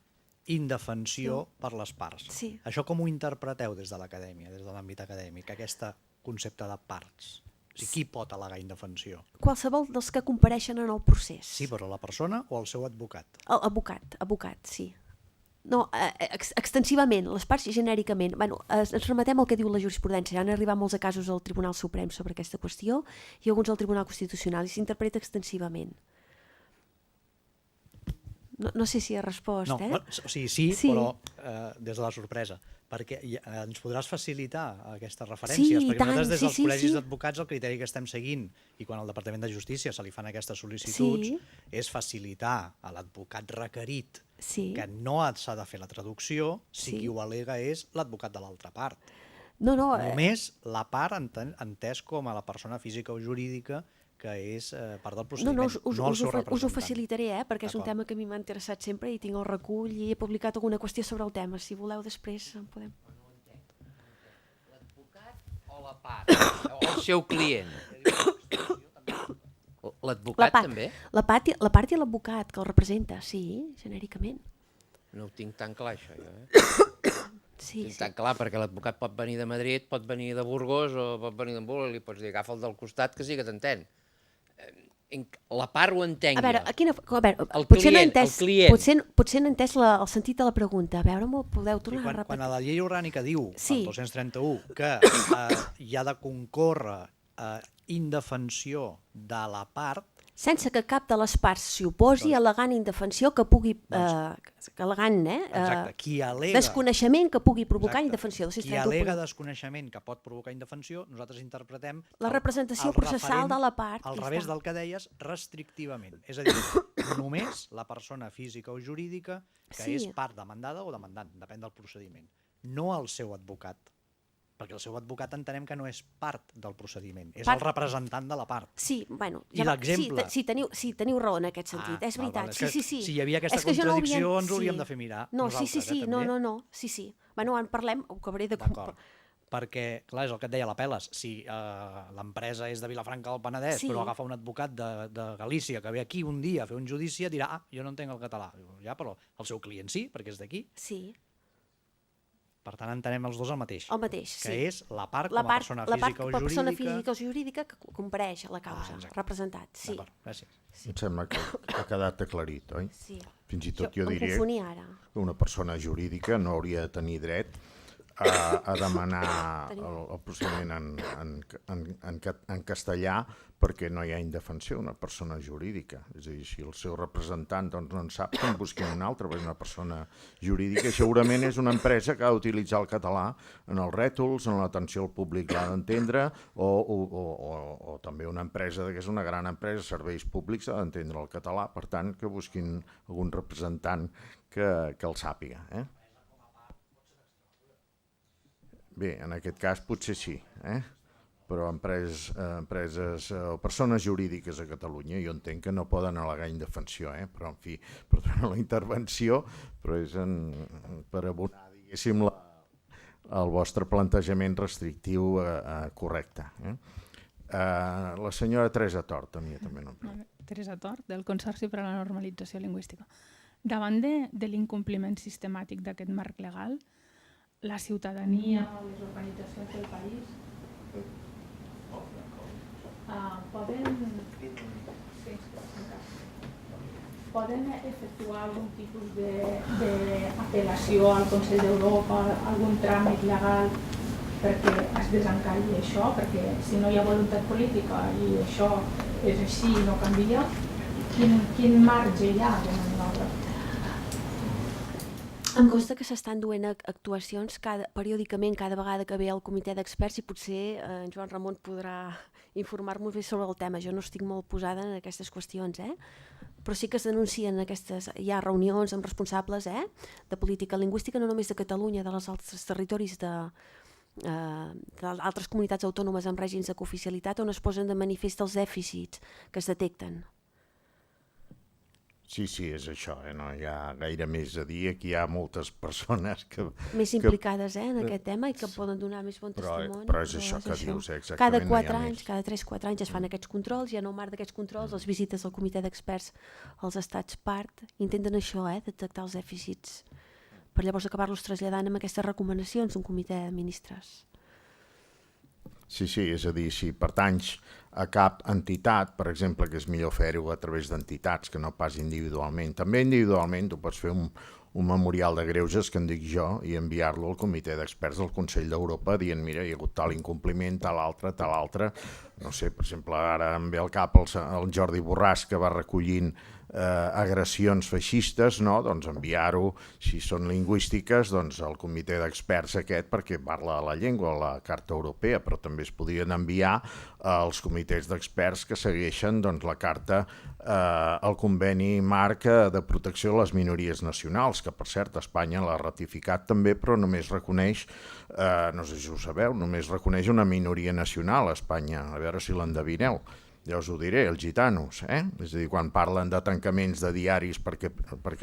indefensió per les parts. Sí. Això com ho interpreteu des de l'acadèmia, des de l'àmbit acadèmic, aquest concepte de parts? O sigui, qui pot al·legar indefensió? Qualsevol dels que compareixen en el procés. Sí, però la persona o el seu advocat? Advocat, sí. No, extensivament, les parts genèricament. Ens remetem al que diu la jurisprudència. Han arribat molts casos al Tribunal Suprem sobre aquesta qüestió i alguns al Tribunal Constitucional i s'interpreta extensivament. No sé si he respost, No, o sigui, sí, però des de la sorpresa, perquè ens podràs facilitar aquestes referències, Sí, perquè tant, nosaltres des dels sí, col·legis sí. d'advocats el criteri que estem seguint, i quan al Departament de Justícia se li fan aquestes sol·licituds, Sí. és facilitar a l'advocat requerit Sí. que no s'ha de fer la traducció si Sí. qui ho al·lega és l'advocat de l'altra part. No, Només la part entès com a la persona física o jurídica que és part del no, procediment, no, no el seu us ho representant. facilitaré, perquè és un D'acord. tema que a mi m'ha interessat sempre i tinc el recull i he publicat alguna qüestió sobre el tema. Si voleu després en podem... L'advocat o la part? O el seu client? L'advocat també? La part i l'advocat que el representa, sí, genèricament. No ho tinc tan clar, això, jo. Sí, Tinc sí. tan clar, perquè l'advocat pot venir de Madrid, pot venir de Burgos o pot venir d'Hamburg, li pots dir, agafa el del costat que sí que t'entén. La part ho entenc A veure, jo. El potser no he client, entès, el client. potser no he entès el sentit de la pregunta. A veure, m'ho podeu Sí, tornar a quan repetir? a la llei orgànica diu, Sí. el 231, que hi ha de concórrer indefensió de la part, Sense que cap de les parts s'hi oposi, al·legant indefensió que pugui... al·legant, exacte, qui al·lega... desconeixement que pugui provocar Exacte. indefensió. Qui al·lega desconeixement que pot provocar indefensió, nosaltres interpretem... La representació processal de la part, Al ja revés està. del que deies, restrictivament. És a dir, només la persona física o jurídica que Sí. és part demandada o demandant, depèn del procediment. No el seu advocat, perquè el seu advocat entenem que no és part del procediment, és el representant de la part. Sí, bueno... I l'exemple? Sí, teniu raó en aquest sentit, és veritat. És que sí. si hi havia aquesta És que jo no ho havia- contradicció ens ho hauríem sí. de fer mirar No, nosaltres, sí, també. no, sí. Bueno, en parlem, ho acabaré de... D'acord. Perquè, clar, és el que et deia l'Apeles, si l'empresa és de Vilafranca del Penedès, Sí. però agafa un advocat de Galícia que ve aquí un dia a fer un judici, dirà, jo no entenc el català. Diu, ja, però el seu client sí, perquè és d'aquí. Sí, Per tant, entenem els dos el mateix. el mateix, sí. Que és la part com La a part, persona la part física o com a persona jurídica. física o jurídica que compareix a la causa, exacte. representat, sí. D'acord, gràcies. Em sembla que ha quedat aclarit, oi? Sí. Fins i tot jo em diria confonia ara. que una persona jurídica no hauria de tenir dret a demanar el procediment en castellà perquè no hi ha indefensió, una persona jurídica. És a dir, si el seu representant doncs, no en sap, que en busquin un altre, perquè és una persona jurídica. Segurament és una empresa que ha d'utilitzar el català en els rètols, en l'atenció al públic l'ha d'entendre, o també una empresa que és una gran empresa, serveis públics, ha d'entendre el català. Per tant, que busquin algun representant que el sàpiga. Bé, en aquest cas potser sí, però empreses o persones jurídiques a Catalunya jo entenc que no poden al·legar indefensió, però en fi, perdona la intervenció, però és per abonar, diguéssim, el vostre plantejament restrictiu correcte. La senyora Teresa Tort, a mi també no em pregunta. Teresa Tort, del Consorci per a la Normalització Lingüística. Davant de l'incompliment sistemàtic d'aquest marc legal, la ciutadania o les organitzacions del país poden efectuar algun tipus d'apel·lació al Consell d'Europa, algun tràmit legal perquè es desencalli això, perquè si no hi ha voluntat política i això és així i no canvia, quin marge hi ha de maniobra? Em consta que s'estan duent actuacions periòdicament, cada vegada que ve el comitè d'experts, i potser en Joan Ramon podrà informar-nos més sobre el tema. Jo no estic molt posada en aquestes qüestions, però sí que es denuncien hi ha reunions amb responsables de política lingüística, no només de Catalunya, dels altres territoris d'altres comunitats autònomes amb règims de cooficialitat, on es posen de manifest els dèficits que es detecten. Sí, és això, no hi ha gaire més a dir. Aquí hi ha moltes persones més implicades en aquest tema i que poden donar més bon testimoni. Però és això que dius, exactament. Cada 4 anys, cada 3-4 anys es fan aquests controls i en el marc d'aquests controls, les visites del comitè d'experts als estats part intenten això, detectar els dèficits, per llavors acabar-los traslladant amb aquestes recomanacions d'un comitè de ministres. Sí, és a dir, si pertanys a cap entitat, per exemple, que és millor fer-ho a través d'entitats que no pas individualment. També individualment tu pots fer un memorial de greuges, que en dic jo, i enviar-lo al comitè d'experts del Consell d'Europa dient, mira, hi ha hagut tal incompliment, tal altre, no sé, per exemple, ara em ve al cap el Jordi Borràs, que va recollint agressions feixistes, no? Doncs enviar-ho, si són lingüístiques, doncs al comitè d'experts aquest, perquè parla de la llengua, la Carta Europea, però també es podrien enviar als comitès d'experts que segueixen doncs, la Carta, el conveni marc de protecció de les minories nacionals, que per cert Espanya l'ha ratificat també, però només reconeix, no sé si ho sabeu, només reconeix una minoria nacional a Espanya, a veure si l'endevineu. Ja us ho diré, els gitanos, És a dir, quan parlen de tancaments de diaris perquè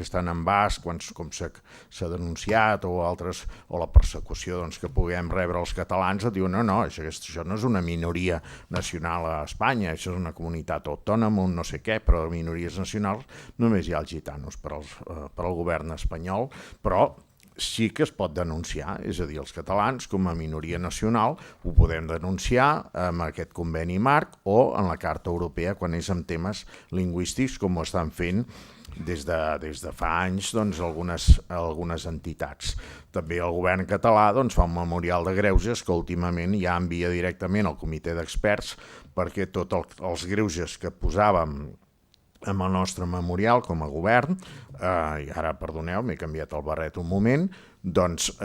estan en basc, com s'ha denunciat, o altres, o la persecució doncs, que puguem rebre els catalans, et diuen, no, això no és una minoria nacional a Espanya, això és una comunitat autònoma, un no sé què, però de minories nacionals només hi ha els gitanos per al govern espanyol, però sí que es pot denunciar, és a dir, els catalans com a minoria nacional ho podem denunciar amb aquest conveni marc o en la Carta Europea quan és en temes lingüístics com ho estan fent des de fa anys doncs, algunes entitats. També el govern català doncs, fa un memorial de greuges que últimament ja envia directament al comitè d'experts perquè tots els greuges que posàvem amb el nostre memorial com a govern, i ara, perdoneu, m'he canviat el barret un moment, doncs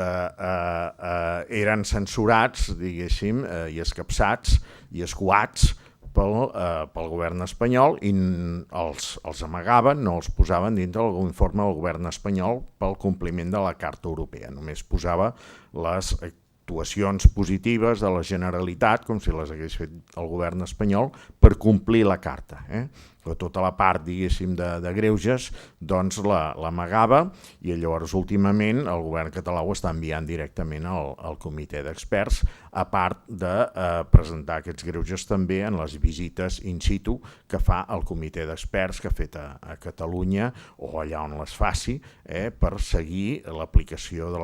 eren censurats, diguéssim, i escapçats i escuats pel govern espanyol i els amagaven, no els posaven dintre l'informe del govern espanyol pel compliment de la Carta Europea, només posava les actuacions positives de la Generalitat, com si les hagués fet el govern espanyol, per complir la Carta. Però tota la part, diguéssim, de greuges, doncs l'amagava i llavors últimament el govern català ho està enviant directament al comitè d'experts, a part de presentar aquests greuges també en les visites in situ que fa el comitè d'experts que ha fet a Catalunya o allà on les faci per seguir l'aplicació de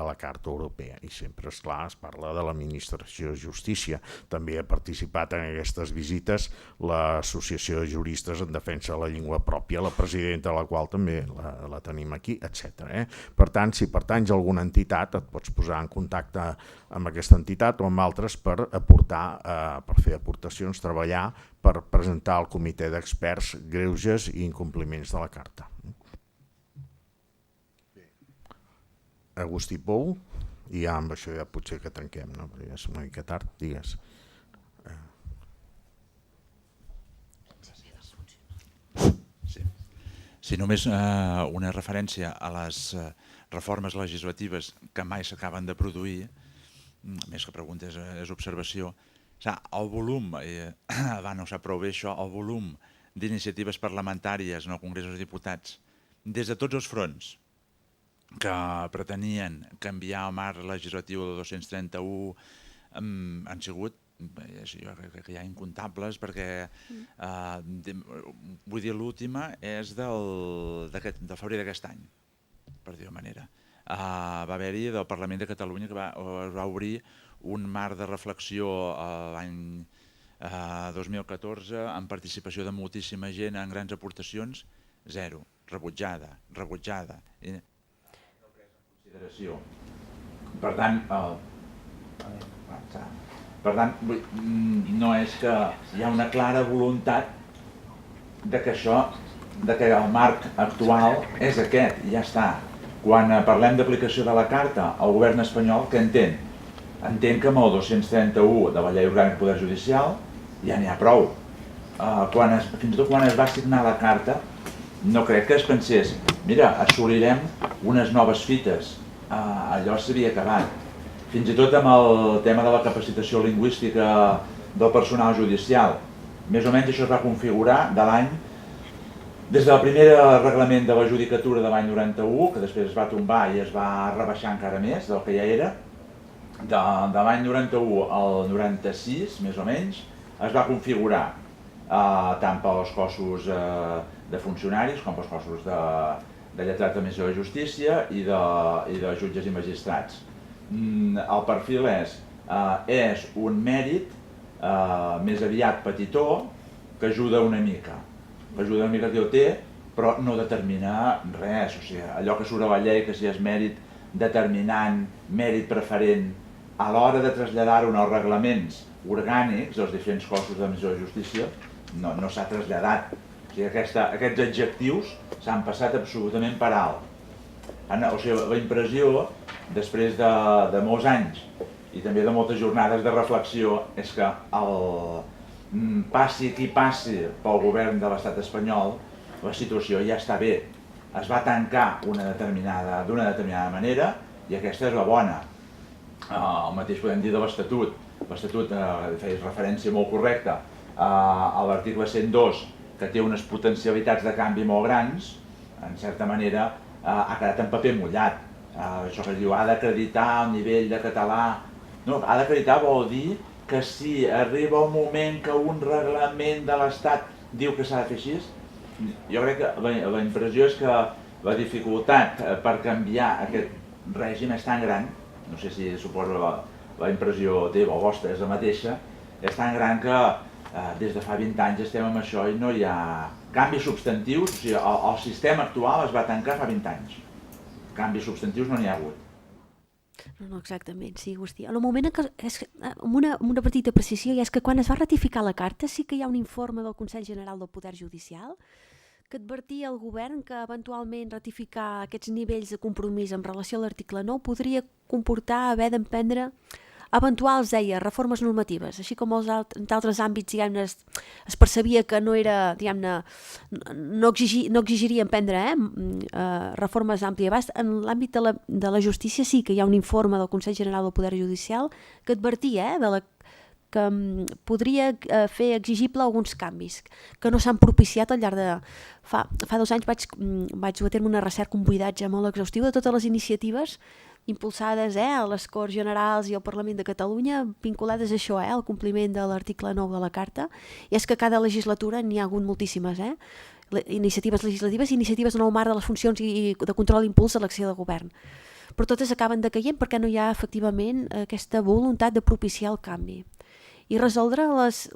la Carta Europea. I sempre, esclar, es parla de l'Administració de Justícia. També ha participat en aquestes visites l'Associació de Juristes en defensa de la llengua pròpia, la presidenta de la qual també la tenim aquí, etc. Per tant, si pertanys a alguna entitat, et pots posar en contacte amb aquesta entitat o amb altres per aportar, per fer aportacions, treballar, per presentar al comitè d'experts greuges i incompliments de la Carta. Agustí Pou, i ja amb això ja potser que tanquem, no? Perquè ja és una mica tard, digues. Sí, només una referència a les reformes legislatives que mai s'acaben de produir, més que pregunta és observació. El volum, no ho sap prou bé això, el volum d'iniciatives parlamentàries en el Congrés dels Diputats, des de tots els fronts que pretenien canviar el marc legislatiu del 231, han sigut, jo crec que hi ha incomptables perquè vull dir l'última és del febrer d'aquest any, per dir-ho manera. Va haver-hi del Parlament de Catalunya que va obrir un marc de reflexió l'any 2014 amb participació de moltíssima gent en grans aportacions, zero, rebutjada. Per tant, no és que hi ha una clara voluntat de que el marc actual és aquest, i ja està. Quan parlem d'aplicació de la Carta, el govern espanyol què entén? Entén que amb el 231 de la Llei Orgànica del Poder Judicial ja n'hi ha prou. Fins i tot quan es va signar la Carta, no crec que es pensés, mira, assolirem unes noves fites, allò s'havia acabat. Fins i tot amb el tema de la capacitació lingüística del personal judicial. Més o menys això es va configurar des del primer reglament de la judicatura de l'any 91, que després es va tombar i es va rebaixar encara més del que ja era, de l'any 91 al 96, més o menys, es va configurar tant pels cossos de funcionaris com pels cossos de lletrats d'administració de justícia i de jutges i magistrats. El perfil és un mèrit més aviat petitó que ajuda una mica. Que ho té, però no determina res. O sigui, allò que surt a la llei, que si és mèrit determinant, mèrit preferent, a l'hora de traslladar-ho als reglaments orgànics dels diferents cossos d'administració de justícia no s'ha traslladat. O sigui, aquests adjectius s'han passat absolutament per alt. O sigui, la impressió, després de molts anys i també de moltes jornades de reflexió, és que passi qui passi pel govern de l'estat espanyol, la situació ja està bé. Es va tancar d'una determinada manera i aquesta és la bona. El mateix podem dir de l'Estatut. L'Estatut feia referència molt correcta a l'article 102, que té unes potencialitats de canvi molt grans, en certa manera ha quedat en paper mullat. Això que es diu, ha d'acreditar el nivell de català. No, ha d'acreditar vol dir que si arriba un moment que un reglament de l'Estat diu que s'ha de fer així, jo crec que la impressió és que la dificultat per canviar aquest règim és tan gran, no sé si suposo la impressió teva o vostra és la mateixa, és tan gran que des de fa 20 anys estem amb això i no hi ha canvis substantius. O sigui, el sistema actual es va tancar fa 20 anys. Canvis substantius no n'hi ha hagut. No, exactament, sí, Agustí. En el moment que, amb una petita precisió, i és que quan es va ratificar la carta sí que hi ha un informe del Consell General del Poder Judicial que advertia al govern que eventualment ratificar aquests nivells de compromís en relació a l'article 9 podria comportar haver d'emprendre eventuals, deia, reformes normatives, així com en d'altres àmbits, diguem-ne, es percebia que no era, diguem-ne, no exigiria emprendre reformes d'àmplia abast. En l'àmbit de la justícia sí que hi ha un informe del Consell General del Poder Judicial que advertia que podria fer exigible alguns canvis que no s'han propiciat al llarg de... Fa 2 anys vaig dur a terme una recerca, un buidatge molt exhaustiu de totes les iniciatives impulsades a les Corts Generals i al Parlament de Catalunya vinculades a això, al compliment de l'article 9 de la Carta, i és que cada legislatura n'hi ha hagut moltíssimes, iniciatives legislatives i iniciatives en el marc de les funcions i de control i impuls de l'acció de govern. Però totes acaben decaient perquè no hi ha efectivament aquesta voluntat de propiciar el canvi i resoldre les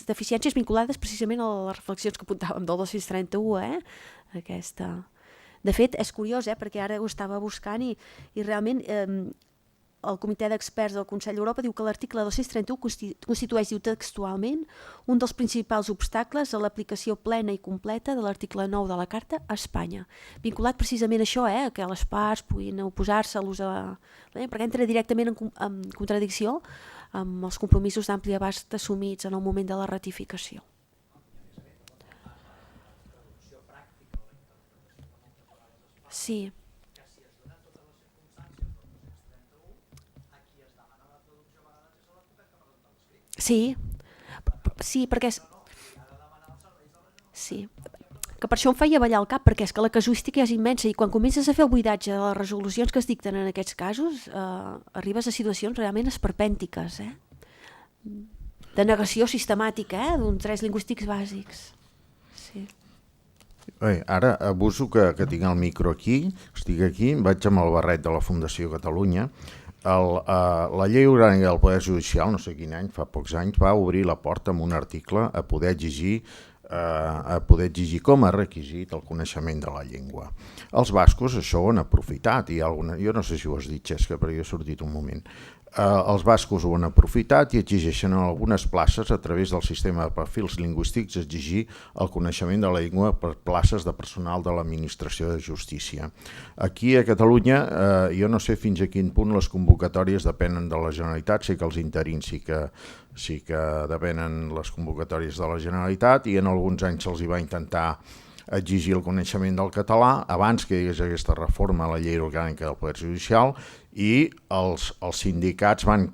deficiències vinculades precisament a les reflexions que apuntàvem del 231, aquesta... De fet, és curiós, perquè ara ho estava buscant i realment el Comitè d'Experts del Consell d'Europa diu que l'article 231 constitueix, diu textualment, un dels principals obstacles a l'aplicació plena i completa de l'article 9 de la Carta a Espanya. Vinculat precisament a això, que les parts puguin oposar-se a l'ús de la... perquè entra directament en contradicció amb els compromisos d'ampli abast assumits en el moment de la ratificació. Sí. Sí, perquè sí, que per això em feia ballar el cap, perquè és que la casuística és immensa i quan comences a fer el buidatge de les resolucions que es dicten en aquests casos arribes a situacions realment esperpèntiques, de negació sistemàtica d'uns drets lingüístics bàsics. Sí. Ara abuso que tinc el micro aquí, estic aquí, vaig amb el barret de la Fundació Catalunya. La llei orgànica del Poder Judicial, no sé quin any, fa pocs anys, va obrir la porta amb un article a poder exigir com a requisit el coneixement de la llengua. Els bascos això ho han aprofitat, jo no sé si ho has dit, Xesca, però jo he sortit un moment. Els bascos ho han aprofitat i exigeixen en algunes places, a través del sistema de perfils lingüístics, exigir el coneixement de la llengua per places de personal de l'administració de justícia. Aquí a Catalunya, jo no sé fins a quin punt les convocatòries depenen de la Generalitat, sé que els interins sí que depenen les convocatòries de la Generalitat i en alguns anys se'ls hi va intentar exigir el coneixement del català abans que hi hagués aquesta reforma a la llei orgànica del Poder Judicial i els sindicats van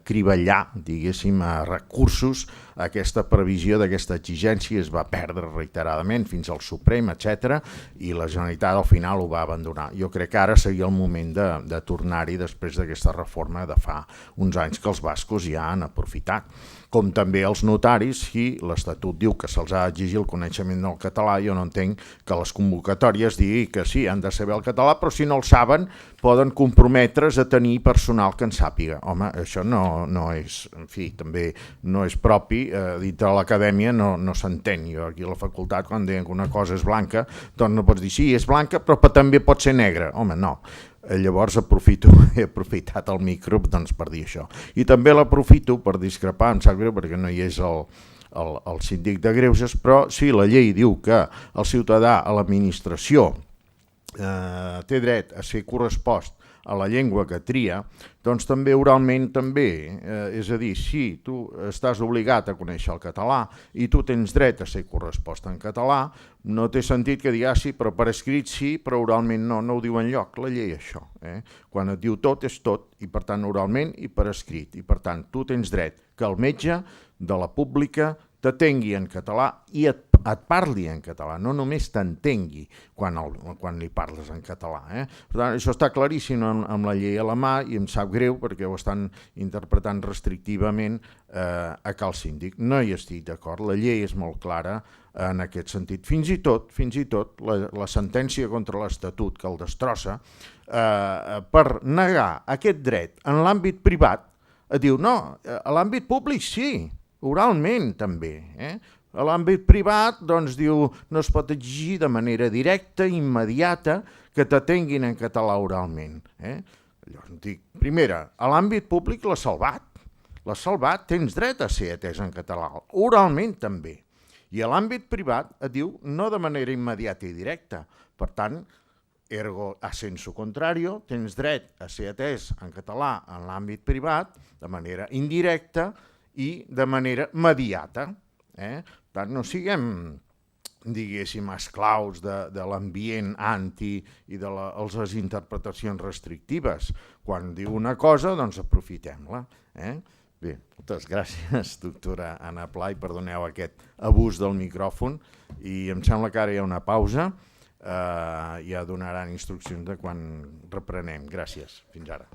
criballar, diguéssim, recursos a aquesta previsió d'aquesta exigència, es va perdre reiteradament fins al Suprem, etc. i la Generalitat al final ho va abandonar. Jo crec que ara seria el moment de tornar-hi després d'aquesta reforma de fa uns anys que els bascos ja han aprofitat. Com també els notaris, si l'Estatut diu que se'ls ha d'exigir el coneixement del català, jo no entenc que les convocatòries digui que sí, han de saber el català, però si no el saben poden comprometre's a tenir personal que en sàpiga. Home, això no és, en fi, també no és propi, dintre de l'acadèmia no s'entén. Jo aquí a la facultat, quan deien que una cosa és blanca, doncs no pots dir, sí, és blanca, però també pot ser negra. Home, no. Llavors he aprofitat el micro doncs, per dir això. I també l'aprofito per discrepar, em sap greu, perquè no hi és el síndic de Greuges, però sí, la llei diu que el ciutadà a l'administració té dret a ser correspost a la llengua que tria, doncs també oralment també, és a dir, si tu estàs obligat a conèixer el català i tu tens dret a ser correspost en català, no té sentit que digui, sí, però per escrit sí, però oralment no ho diu enlloc, la llei això. Quan et diu tot és tot, i per tant oralment i per escrit, i per tant tu tens dret que el metge de la pública t'atengui en català i et parli en català, no només t'entengui quan li parles en català. Per tant, això està claríssim amb la llei a la mà i em sap greu perquè ho estan interpretant restrictivament a cal síndic. No hi estic d'acord, la llei és molt clara en aquest sentit. Fins i tot la sentència contra l'Estatut que el destrossa per negar aquest dret en l'àmbit privat, diu no, a l'àmbit públic sí, oralment també. A l'àmbit privat doncs diu no es pot exigir de manera directa, immediata, que t'atenguin en català oralment. Llavors dic, primera, a l'àmbit públic l'ha salvat, tens dret a ser atès en català, oralment també. I a l'àmbit privat et diu no de manera immediata i directa. Per tant, ergo a sensu contrario, tens dret a ser atès en català en l'àmbit privat de manera indirecta i de manera mediata. Per tant, no siguem, diguéssim, esclaus de l'ambient anti i de les interpretacions restrictives. Quan diu una cosa, doncs aprofitem-la. Bé, moltes gràcies, doctora Anna Pla, i perdoneu aquest abús del micròfon. I em sembla que ara hi ha una pausa. Ja donaran instruccions de quan reprenem. Gràcies. Fins ara.